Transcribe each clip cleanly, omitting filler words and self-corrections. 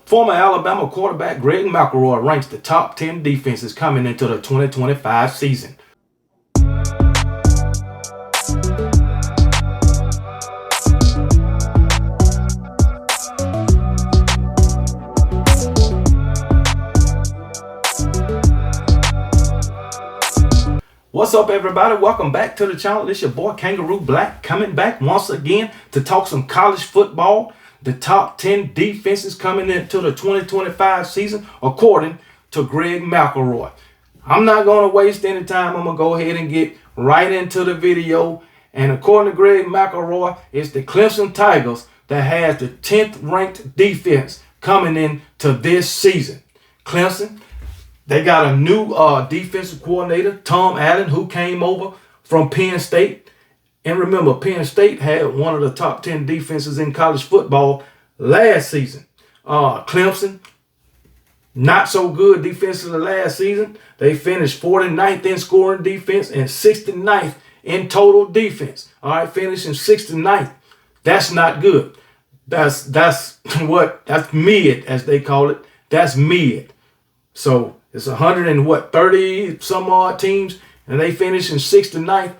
Former Alabama quarterback Greg McElroy ranks the top 10 defenses coming into the 2025 season. What's up, everybody? Welcome back to the channel. This your boy Kangaroo Black coming back once again to talk some college football. The top 10 defenses coming into the 2025 season according to Greg McElroy. I'm not going to waste any time. I'm going to go ahead and get right into the video. And according to Greg McElroy, it's the Clemson Tigers that has the 10th ranked defense coming into this season. Clemson, they got a new defensive coordinator, Tom Allen, who came over from Penn State. And remember, Penn State had one of the top 10 defenses in college football last season. Clemson, not so good defensively last season. They finished 49th in scoring defense and 69th in total defense. All right, finishing 69th. That's not good. That's mid, as they call it. That's mid. So it's 130 some odd teams, and they finish in 69th.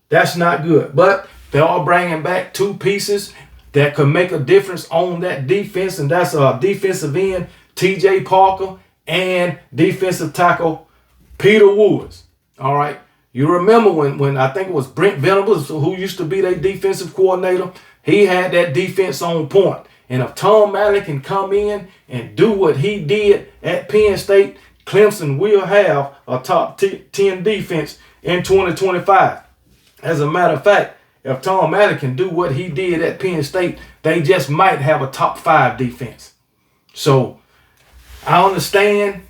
That's not good. But they are bringing back two pieces that could make a difference on that defense, and that's defensive end T.J. Parker and defensive tackle Peter Woods. All right. You remember when I think it was Brent Venables, who used to be their defensive coordinator, he had that defense on point. And if Tom Allen can come in and do what he did at Penn State, Clemson will have a top 10 defense in 2025. As a matter of fact, if Tom Allen can do what he did at Penn State, they just might have a top 5 defense. So I understand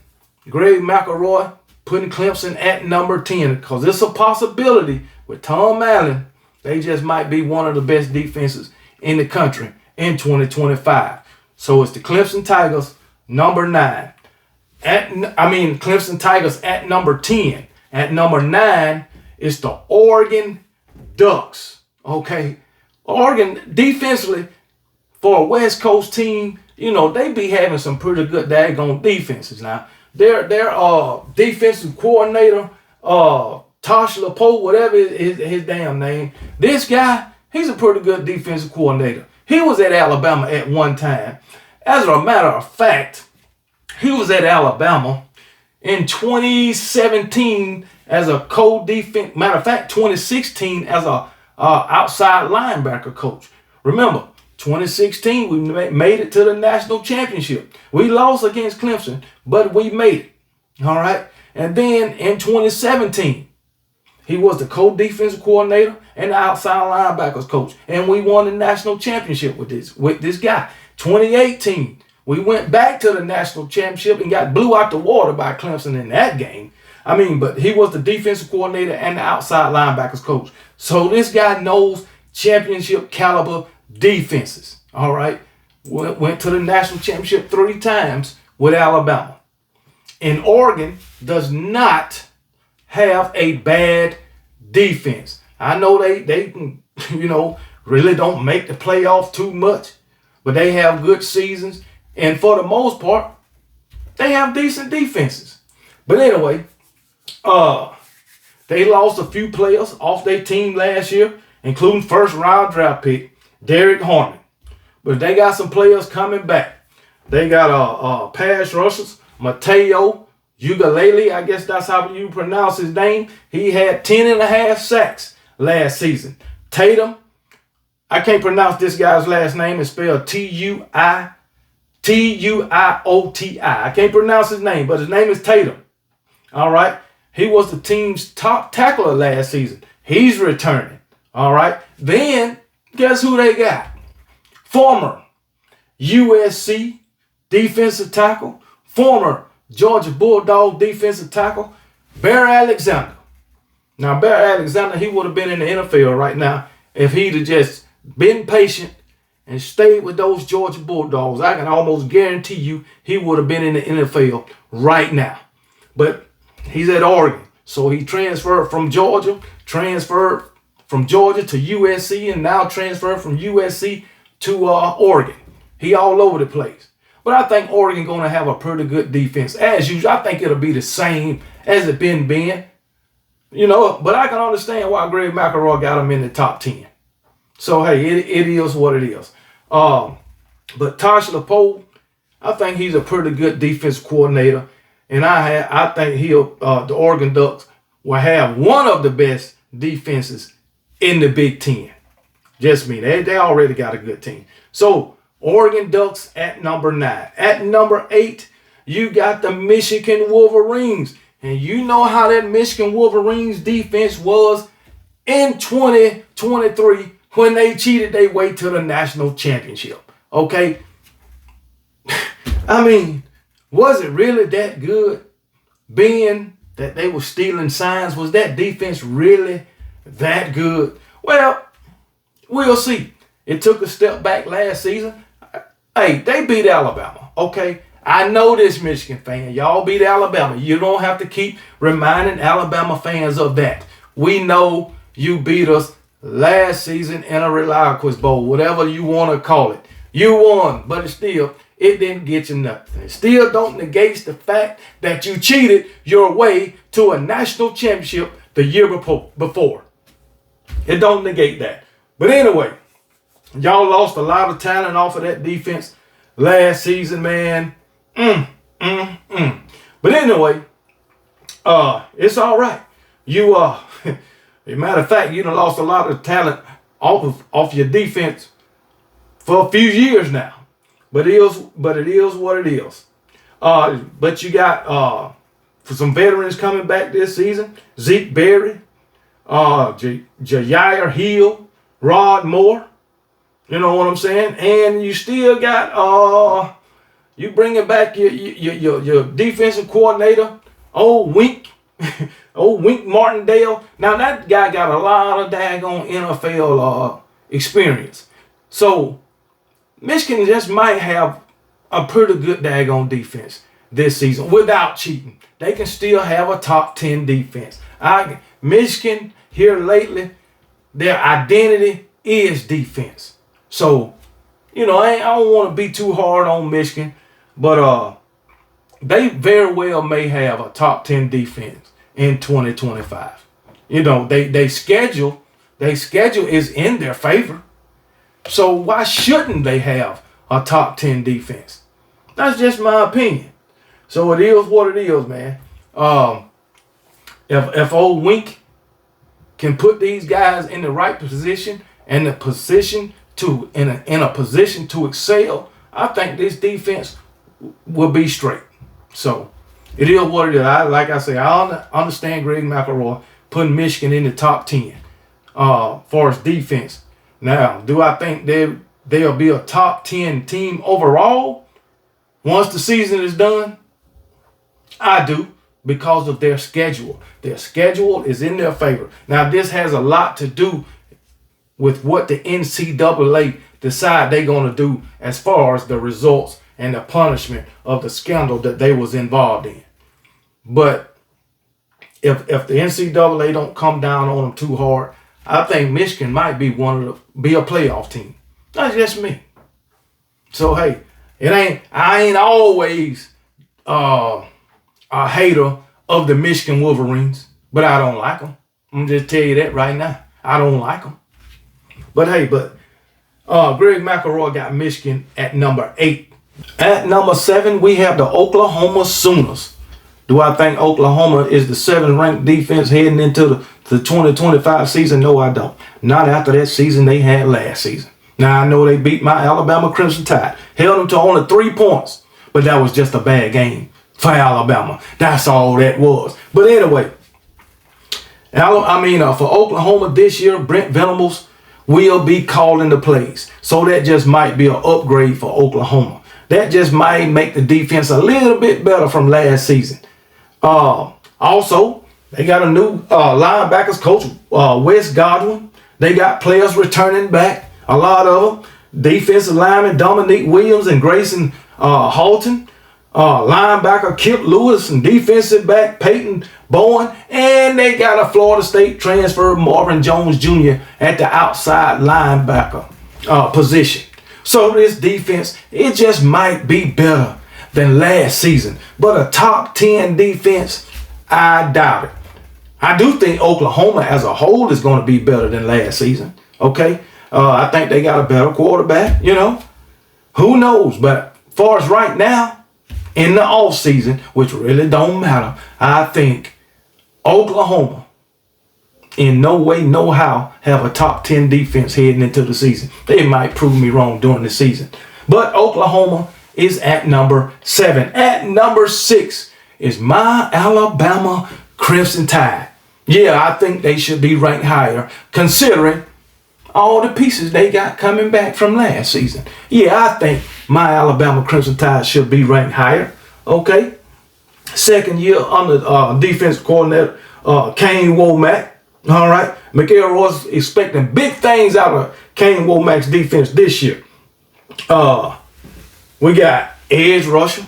Greg McElroy putting Clemson at number 10 because it's a possibility with Tom Allen. They just might be one of the best defenses in the country in 2025. So it's the Clemson Tigers, number 9. Clemson Tigers at number 10. At number 9, it's the Oregon Ducks. Okay. Oregon, defensively, for a West Coast team, they be having some pretty good daggone defenses now. Their defensive coordinator, Tosh LaPoe, whatever his damn name, this guy, he's a pretty good defensive coordinator. He was at Alabama at one time. As a matter of fact, he was at Alabama in 2017 as a co-defense. Matter of fact, 2016 as a outside linebacker coach. Remember, 2016 we made it to the national championship. We lost against Clemson, but we made it. All right. And then in 2017, he was the co-defensive coordinator and the outside linebackers coach, and we won the national championship with this guy. 2018. We went back to the national championship and got blew out the water by Clemson in that game. But he was the defensive coordinator and the outside linebackers coach. So this guy knows championship caliber defenses. All right. Went to the national championship 3 times with Alabama. And Oregon does not have a bad defense. I know they really don't make the playoffs too much, but they have good seasons. And for the most part, they have decent defenses. But anyway, they lost a few players off their team last year, including first-round draft pick Derek Harmon. But they got some players coming back. They got pass rushers, Mateo Ugalele, I guess that's how you pronounce his name. He had 10.5 sacks last season. Tatum, I can't pronounce this guy's last name. It's spelled Tuioti. I can't pronounce his name, but his name is Tatum. All right. He was the team's top tackler last season. He's returning. All right. Then guess who they got? Former USC defensive tackle, former Georgia Bulldog defensive tackle, Bear Alexander. Now, Bear Alexander, he would have been in the NFL right now if he'd have just been patient and stayed with those Georgia Bulldogs. I can almost guarantee you he would have been in the NFL right now. But he's at Oregon. So he transferred from Georgia to USC, and now transferred from USC to Oregon. He all over the place. But I think Oregon going to have a pretty good defense. As usual, I think it'll be the same as it been. But I can understand why Greg McElroy got him in the top 10. So, hey, it is what it is. But Tosh LaPoe, I think he's a pretty good defense coordinator. And I think the Oregon Ducks will have one of the best defenses in the Big Ten. Just me. They already got a good team. So, Oregon Ducks at number 9. At number 8, you got the Michigan Wolverines. And you know how that Michigan Wolverines defense was in 2023 when they cheated their way to the national championship. Okay? I mean, was it really that good? Being that they were stealing signs, was that defense really that good? Well, we'll see. It took a step back last season. Hey, they beat Alabama, okay? I know this, Michigan fan. Y'all beat Alabama. You don't have to keep reminding Alabama fans of that. We know you beat us last season in a Reliquis Bowl, whatever you want to call it. You won, but it didn't get you nothing. It still don't negate the fact that you cheated your way to a national championship the year before. It don't negate that. But anyway, y'all lost a lot of talent off of that defense last season, man. But anyway, it's all right. You as a matter of fact, you done lost a lot of talent off your defense for a few years now. But it is what it is. But you got for some veterans coming back this season: Zeke Berry, Jair Hill, Rod Moore. You know what I'm saying? And you still got you bringing back your defensive coordinator, old Wink Martindale. Now that guy got a lot of daggone NFL experience. So Michigan just might have a pretty good daggone defense this season without cheating. They can still have a top 10 defense. Michigan here lately, their identity is defense. So, I don't want to be too hard on Michigan, but they very well may have a top 10 defense in 2025. They schedule is in their favor. So why shouldn't they have a top 10 defense? That's just my opinion. So it is what it is, man. If old Wink can put these guys in the right position and in a position to excel, I think this defense will be straight. So it is what it is. Like I say, I understand Greg McElroy putting Michigan in the top 10 for his defense. Now, do I think they'll be a top 10 team overall once the season is done? I do, because of their schedule. Their schedule is in their favor. Now, this has a lot to do with what the NCAA decide they're going to do as far as the results and the punishment of the scandal that they was involved in. But if the NCAA don't come down on them too hard, I think Michigan might be be a playoff team. That's just me. So hey, I ain't always a hater of the Michigan Wolverines, but I don't like them. I'm just tell you that right now. I don't like them. But hey, Greg McElroy got Michigan at number 8. At number 7, we have the Oklahoma Sooners. Do I think Oklahoma is the 7th ranked defense heading into the 2025 season? No, I don't. Not after that season they had last season. Now, I know they beat my Alabama Crimson Tide. Held them to only 3 points. But that was just a bad game for Alabama. That's all that was. But anyway, for Oklahoma this year, Brent Venables will be calling the plays. So that just might be an upgrade for Oklahoma. That just might make the defense a little bit better from last season. Also, they got a new linebackers coach, Wes Godwin. They got players returning back, a lot of them. Defensive lineman Dominique Williams and Grayson Halton. Linebacker Kip Lewis and defensive back Peyton Bowen. And they got a Florida State transfer, Marvin Jones Jr. at the outside linebacker position. So this defense, it just might be better than last season. But a top 10 defense, I doubt it. I do think Oklahoma as a whole is going to be better than last season. Okay? I think they got a better quarterback, you know. Who knows? But as far as right now, in the offseason, which really don't matter, I think Oklahoma, in no way, no how, have a top 10 defense heading into the season. They might prove me wrong during the season. But Oklahoma is at number 7. At number 6 is my Alabama Crimson Tide. Yeah, I think they should be ranked higher, considering all the pieces they got coming back from last season. Yeah, I think my Alabama Crimson Tide should be ranked higher. Okay. Second year under defensive coordinator Kane Womack. All right. McElroy's expecting big things out of Kane Womack's defense this year. We got edge rusher,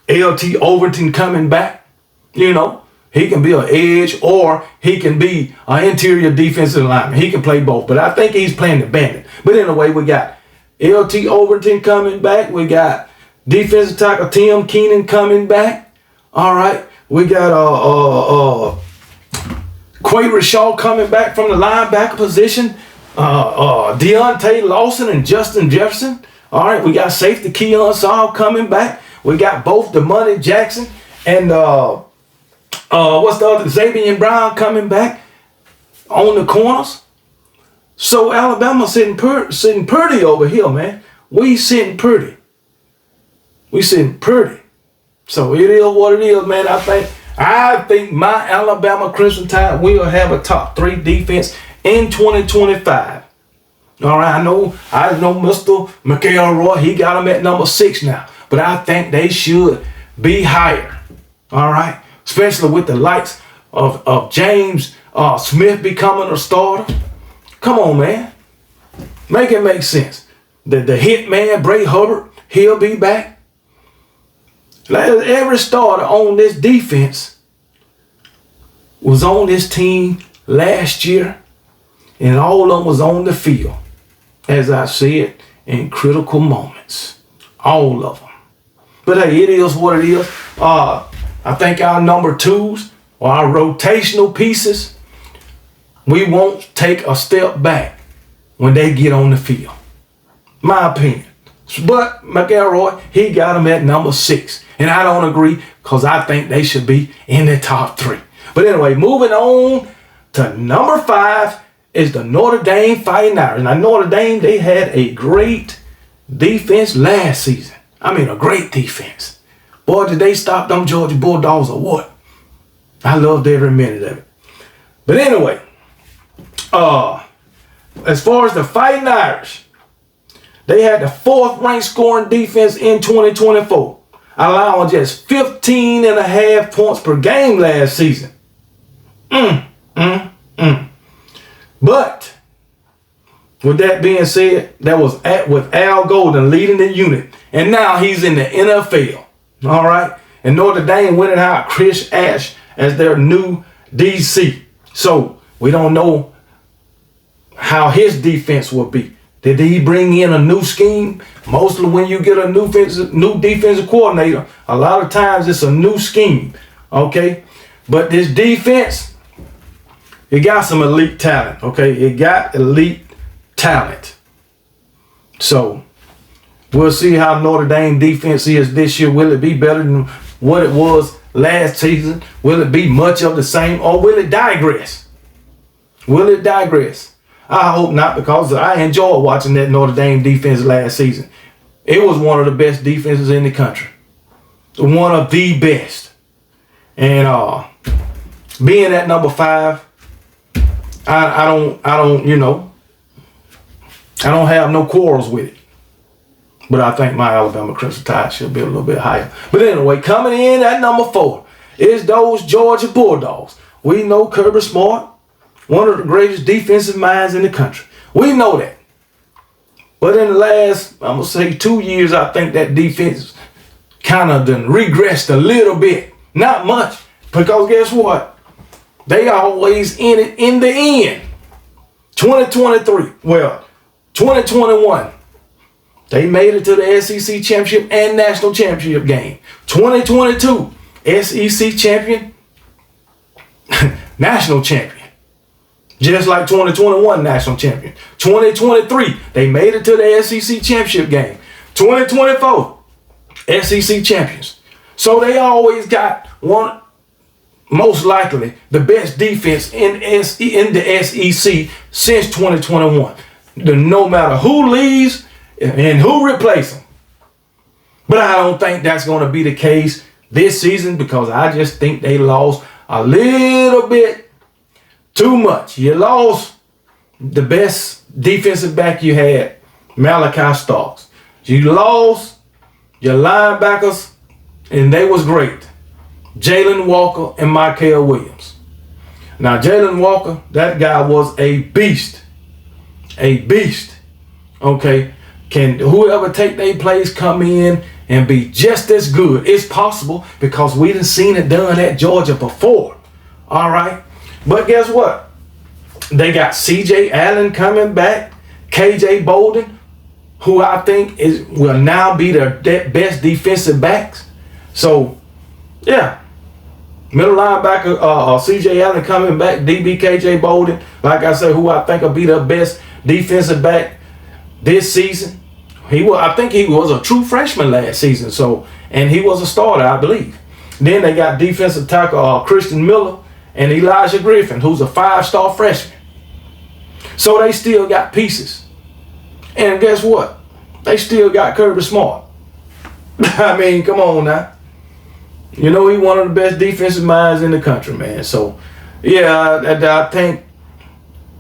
LT Overton coming back. You know, he can be an edge or he can be an interior defensive lineman. He can play both, but I think he's playing the bandit. But anyway, we got LT Overton coming back. We got defensive tackle Tim Keenan coming back. All right. We got Quay Rashaw coming back from the linebacker position. Deontay Lawson and Justin Jefferson. All right. We got safety Keon Saul coming back. We got both Demonte Jackson and what's the other? Xavier Brown coming back on the corners. So Alabama sitting pretty over here, man. We sitting pretty. We sitting pretty. So it is what it is, man. I think my Alabama Crimson Tide will have a top 3 defense in 2025. All right, I know Mr. McElroy, he got them at number 6 now. But I think they should be higher. All right. Especially with the likes of James Smith becoming a starter. Come on, man. Make it make sense. The hit man, Bray Hubbard, he'll be back. Every starter on this defense was on this team last year, and all of them was on the field, as I said, in critical moments. All of them. But hey, it is what it is. I think our number 2s or our rotational pieces, we won't take a step back when they get on the field. My opinion. But McElroy, he got them at number 6. And I don't agree because I think they should be in the top 3. But anyway, moving on to number 5 is the Notre Dame Fighting Irish. Now, Notre Dame, they had a great defense last season. I mean, a great defense. Boy, did they stop them Georgia Bulldogs or what? I loved every minute of it. But anyway, as far as the Fighting Irish, they had the 4th ranked scoring defense in 2024, allowing just 15.5 points per game last season. But with that being said, that was with Al Golden leading the unit, and now he's in the NFL. All right, and Notre Dame went and hired Chris Ash as their new DC. So we don't know how his defense will be. Did he bring in a new scheme? Mostly when you get a new defensive coordinator, a lot of times it's a new scheme. Okay, but this defense, it got some elite talent. Okay, it got elite talent. So we'll see how Notre Dame defense is this year. Will it be better than what it was last season? Will it be much of the same, or will it digress? Will it digress? I hope not, because I enjoyed watching that Notre Dame defense last season. It was one of the best defenses in the country. One of the best. And being at number 5, I don't have no quarrels with it. But I think my Alabama Crimson Tide should be a little bit higher. But anyway, coming in at number 4 is those Georgia Bulldogs. We know Kirby Smart, one of the greatest defensive minds in the country. We know that. But in the last, I'm going to say 2 years, I think that defense kind of done regressed a little bit. Not much. Because guess what? They always in it in the end. 2023. Well, 2021. They made it to the SEC championship and national championship game. 2022, SEC champion, national champion. Just like 2021 national champion. 2023, they made it to the SEC championship game. 2024, SEC champions. So they always got one, most likely, the best defense in the SEC since 2021. No matter who leaves and who replaces them. But I don't think that's going to be the case this season because I just think they lost a little bit too much. You lost the best defensive back you had, Malachi Starks. You lost your linebackers, and they was great. Jalen Walker and Mykel Williams. Now, Jalen Walker, that guy was a beast. A beast. Okay? Can whoever take their place come in and be just as good? It's possible because we done seen it done at Georgia before. All right? But guess what? They got C.J. Allen coming back. K.J. Bolden, who I think will now be the best defensive backs. So, yeah. Middle linebacker C.J. Allen coming back. DB K.J. Bolden, like I said, who I think will be the best defensive back this season. I think he was a true freshman last season. So, and he was a starter, I believe. Then they got defensive tackle Christian Miller and Elijah Griffin, who's a 5-star freshman. So they still got pieces. And guess what? They still got Kirby Smart. I mean, come on now. You know, he's one of the best defensive minds in the country, man. So, yeah, I think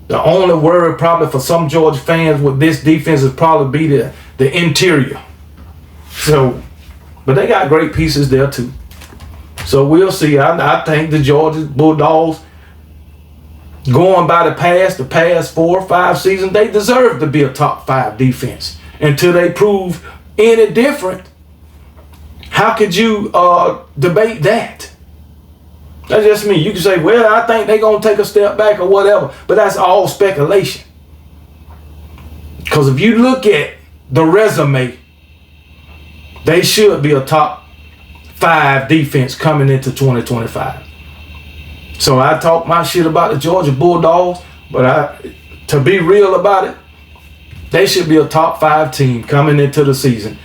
the only worry probably for some Georgia fans with this defense is probably be the interior. So, but they got great pieces there too. So we'll see. I think the Georgia Bulldogs, going by the past 4 or 5 seasons, they deserve to be a top 5 defense. Until they prove any different, how could you debate that? That's just me. You can say, well, I think they're going to take a step back or whatever. But that's all speculation. Because if you look at the resume, they should be a top 5 defense coming into 2025. So I talk my shit about the Georgia Bulldogs, but to be real about it, they should be a top 5 team coming into the season.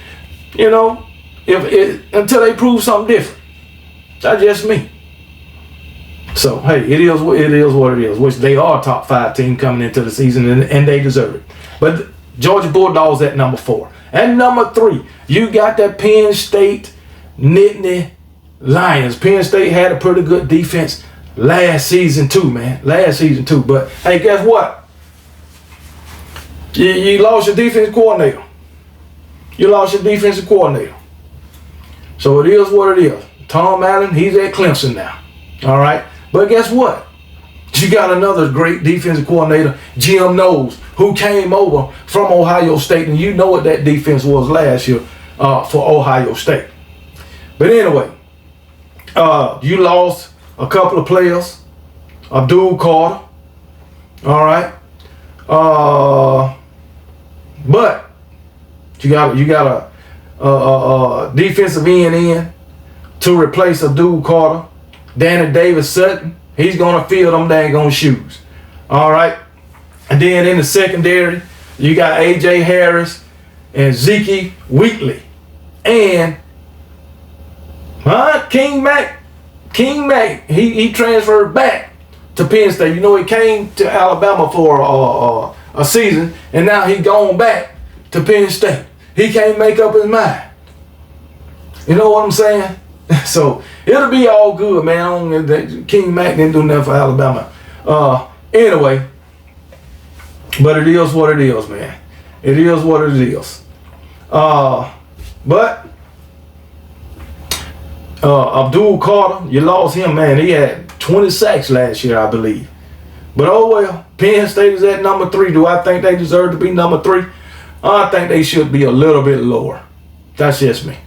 You know, until they prove something different. That's just me. So, hey, it is what it is, which they are a top 5 team coming into the season, and they deserve it. But Georgia Bulldogs at number 4. At number 3, you got that Penn State Nittany Lions. Penn State had a pretty good defense last season too, man. Last season too. But, hey, guess what? You lost your defensive coordinator. You lost your defensive coordinator. So it is what it is. Tom Allen, he's at Clemson now. All right? But guess what? You got another great defensive coordinator, Jim Knowles, who came over from Ohio State. And you know what that defense was last year for Ohio State. But anyway, you lost a couple of players. Abdul Carter. All right? But you got a defensive end to replace Abdul Carter. Danny Davis Sutton, he's going to fill them daggone shoes. All right? And then in the secondary, you got A.J. Harris and Zeke Wheatley. And King Mack, he transferred back to Penn State. You know, he came to Alabama for a season, and now he's gone back to Penn State. He can't make up his mind. You know what I'm saying? So it'll be all good, man. King Mack didn't do nothing for Alabama. Anyway, but it is what it is, man. It is what it is. But Abdul Carter, you lost him, man. He had 20 sacks last year, I believe. But oh well, Penn State is at number 3. Do I think they deserve to be number 3? I think they should be a little bit lower. That's just me.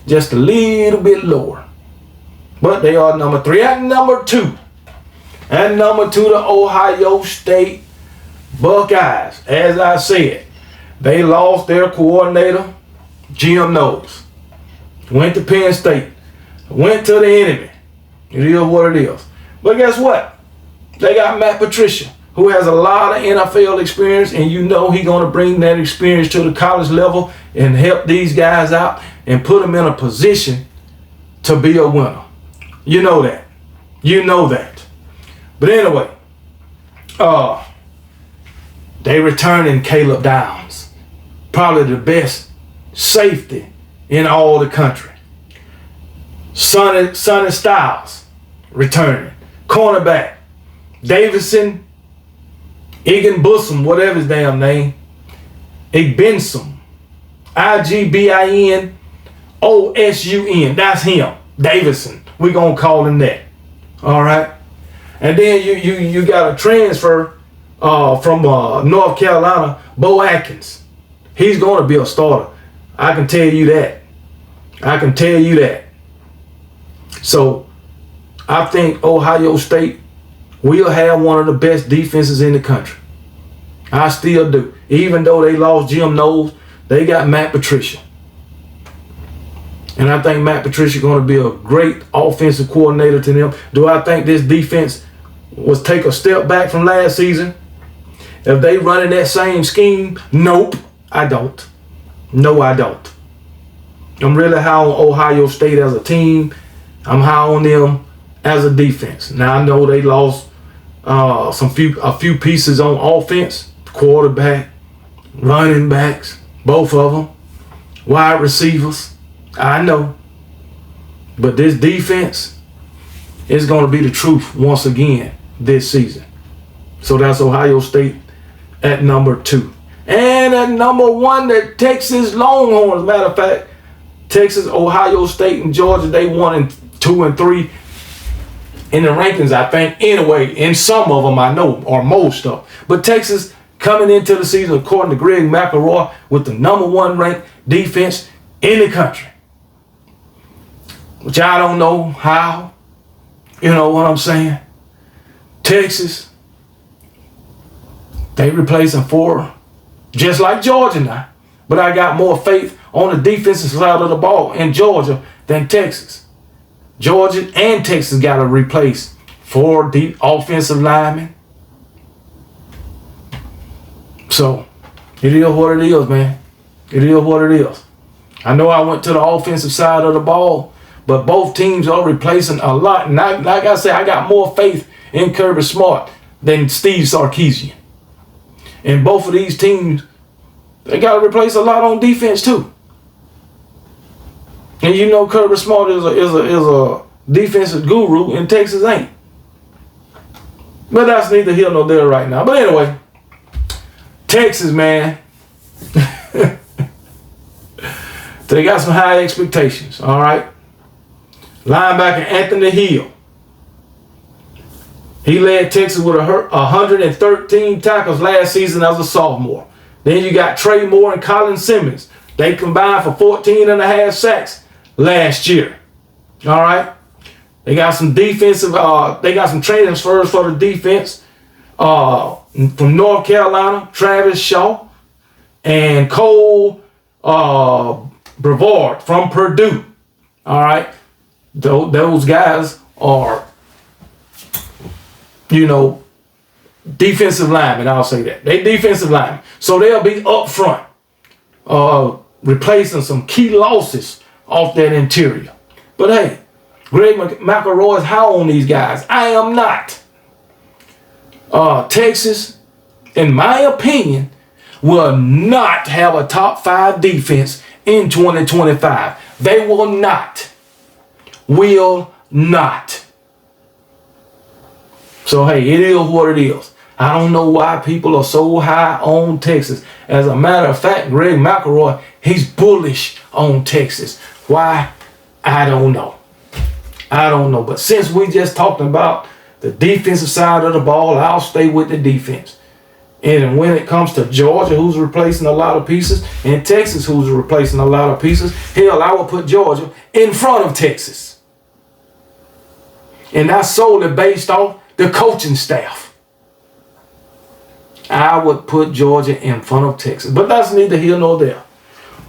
Just a little bit lower. But they are number 3. At number 2. At number 2, the Ohio State Buckeyes. As I said, They lost their coordinator, Jim Knowles. Went to Penn State. Went to the enemy. It is what it is. But guess what? They got Matt Patricia, who has a lot of NFL experience, and you know he's going to bring that experience to the college level and help these guys out and put them in a position to be a winner. You know that. You know that. But anyway, they returning Caleb Downs, probably the best safety in all the country. Sonny Styles returning. Cornerback Davison Igbenbosom, whatever his damn name. Igbenbosom. Igbenbosun. That's him. Davison. We're going to call him that. All right. And then you got a transfer from North Carolina, Bo Atkins. He's going to be a starter. I can tell you that. I can tell you that. So I think Ohio State will have one of the best defenses in the country. I still do. Even though they lost Jim Knowles, they got Matt Patricia. And I think Matt Patricia is going to be a great offensive coordinator to them. Do I think this defense was take a step back from last season? If they running that same scheme, nope, I don't. No, I don't. I'm really high on Ohio State as a team. I'm high on them as a defense. Now I know they lost a few pieces on offense, quarterback, running backs, both of them, wide receivers. I know. But this defense is going to be the truth once again this season. So that's Ohio State at number 2. And at number 1, the Texas Longhorns. Matter of fact, Texas, Ohio State, and Georgia, they 1 and 2 and 3 in the rankings, I think. Anyway, in some of them I know, or most of them. But Texas coming into the season, according to Greg McElroy, with the number 1 ranked defense in the country. Which I don't know how. You know what I'm saying? Texas, they replacing 4, just like Georgia now. But I got more faith on the defensive side of the ball in Georgia than Texas. Georgia and Texas got to replace 4 deep offensive linemen. So, it is what it is, man. It is what it is. I know I went to the offensive side of the ball, but both teams are replacing a lot. And like I said, I got more faith in Kirby Smart than Steve Sarkisian. And both of these teams, they got to replace a lot on defense too. And you know Kirby Smart is a defensive guru, and Texas ain't. But that's neither here nor there right now. But anyway, Texas, man, they got some high expectations, all right? Linebacker Anthony Hill. He led Texas with 113 tackles last season as a sophomore. Then you got Trey Moore and Colin Simmons. They combined for 14.5 sacks last year. All right. They got some defensive. They got some transfers for the defense. From North Carolina, Travis Shaw and Cole Brevard from Purdue. All right. Those guys are, you know, defensive linemen. I'll say that. They defensive linemen. So they'll be up front, replacing some key losses off that interior. But hey, Greg McElroy is high on these guys. I am not. Texas, in my opinion, will not have a top 5 defense in 2025. They will not. Will not. So hey, it is what it is. I don't know why people are so high on Texas. As a matter of fact, Greg McElroy, he's bullish on Texas. Why? I don't know. I don't know. But since we just talked about the defensive side of the ball, I'll stay with the defense. And when it comes to Georgia, who's replacing a lot of pieces, and Texas, who's replacing a lot of pieces, hell, I will put Georgia in front of Texas. And that's solely based off the coaching staff. I would put Georgia in front of Texas. But that's neither here nor there.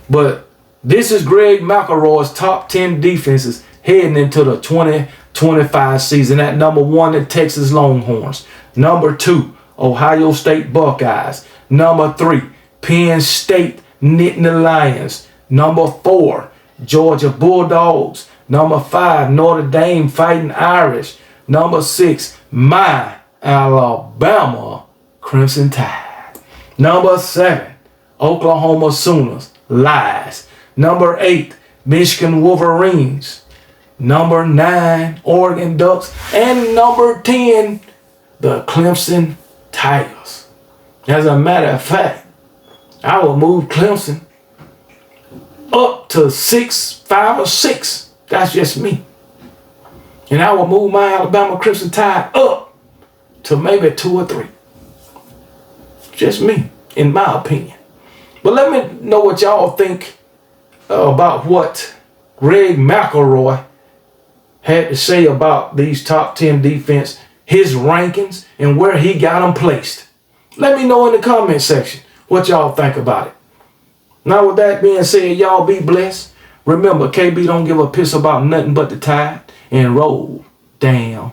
But this is Greg McElroy's top 10 defenses heading into the 2025 season. At number 1, the Texas Longhorns. Number 2, Ohio State Buckeyes. Number 3, Penn State Nittany Lions. Number 4, Georgia Bulldogs. Number 5, Notre Dame Fighting Irish. Number 6, my Alabama Crimson Tide. Number 7, Oklahoma Sooners Lies. Number 8, Michigan Wolverines. Number 9, Oregon Ducks. And number 10, the Clemson Tigers. As a matter of fact, I will move Clemson up to 6, 5, or 6. That's just me. And I will move my Alabama Crimson Tide up to maybe 2 or 3. Just me, in my opinion. But let me know what y'all think about what Greg McElroy had to say about these top 10 defense, his rankings, and where he got them placed. Let me know in the comment section what y'all think about it. Now, with that being said, y'all be blessed. Remember, KB don't give a piss about nothing but the Tide, and roll damn